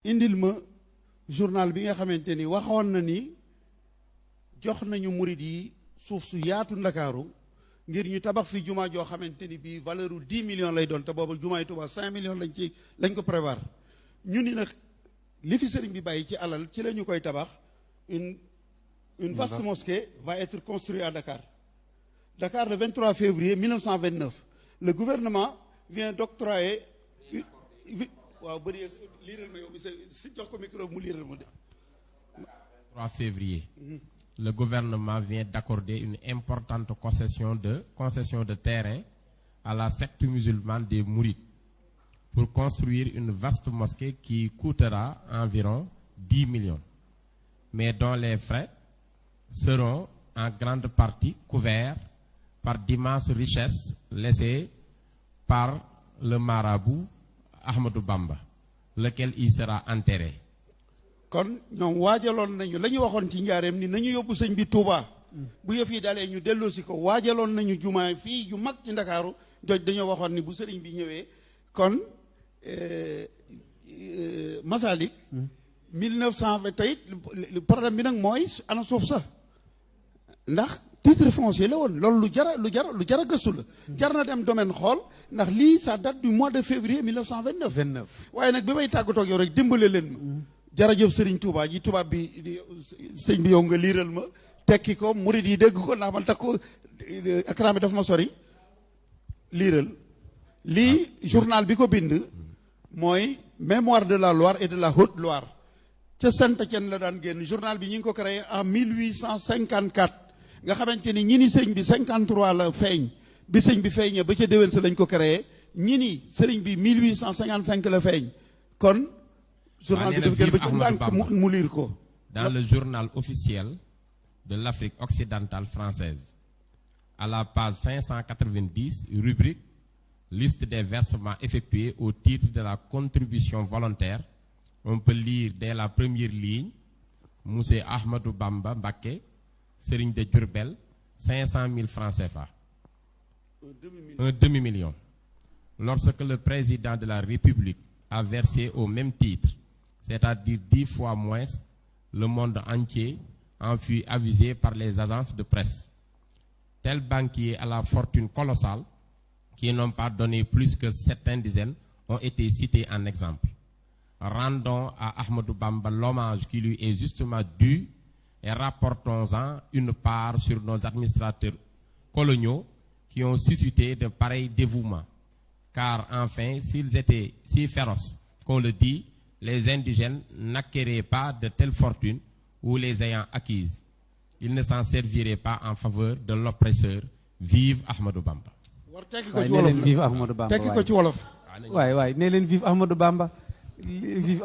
indil ma journal bi nga xamante ni waxoon na ni jox nañu murid yi suuf su yaatu Ndakaaru ngir ñu tabax fi jumaa joo xamante ni bii valeur u 10 millions lay doon te boobu jumaay Tuubaa 5 millions lañ ko prévoir ñu ni nag li fi sëriñ bi bàyyi ci alal ci la ñu koy tabax une vaste mosquée va être construite à Dakar. Dakar le 23 février 1929 le gouvernement vient d'octroyer waaw bëri liiral ma yow bi si jox ko micro mu liiral ma de 3 février le gouvernement vient d'accorder une importante concession de terrain à la secte musulmane des Mourides pour construire une vaste mosquée qui coûtera environ 10 millions, mais dont les frais seront en grande partie couverts par d'immenses richesses laissées par le marabout Ahmadou Bamba, lequel y sera enterré. kon ñoom waajaloon nañu la ñu waxoon ci njaareem ni nañu yóbbu sëñ bi Touba bu yëf yi dalee ñu delloosi ko waajaloon nañu jumaa fii ju mag ci Ndakaaru joj dañoo waxoon ni bu sëriñ bi ñëwee kon Masalik 1920 tey problème bi nag mooy ana suuf sa ndax titre foncier la woon loolu lu jara gëstu la jar na dem domaine xool ndax lii ça date du mois de février 1929 waaye nag bi may tàggatoo ak yow rek dimbale leen ma jërëjëf Serigne Touba ji tubaab bi sëñ bi yow nga liiral ma tekki ko murid yi dégg ko ndax man takku écran bi dafa ma sori liiral lii journal bi ko bind mooy mémoire de la Loire et de la Haute-Loire ca Saint-Étienne la daan génn journal bi ñu ngi ko créé en 1854 nga xamante ni ñi ni sëñ bi 53 la feeñ bi sëñ bi feeñee ba ca déwén sa lañ ko créé ñi ni sëriñ bi 1855 la feeñ kon journal bi daf gën ba ci ndànk mu lire ko. Dans le journal officiel de l'Afrique occidentale française, à la page 590, rubrique liste des versements effectués au titre de la contribution volontaire, on peut lire dès la première ligne Monsieur Ahmadou Bamba Mbacké, Serigne de Diourbel, 500 000 francs CFA. Un demi-million. Lorsque le président de la République a versé au même titre, c'est-à-dire 10 fois moins, le monde entier en fut avisé par les agences de presse. Tels banquiers à la fortune colossale, qui n'ont pas donné plus que certaines dizaines, ont été cités en exemple. Rendons à Ahmadou Bamba l'hommage qui lui est justement dû et rapportons-en une part sur nos administrateurs coloniaux qui ont suscité de pareils dévouements. Car enfin, s'ils étaient si féroces qu'on le dit, les indigènes n'acquéraient pas de telles fortunes ou les ayant acquises. Ils ne s'en serviraient pas en faveur de l'oppresseur. Vive Ahmadou Bamba. Vive Ahmadou Bamba. Tekki ko ci wolof. waay nee leen vive Ahmadou Bamba. Vive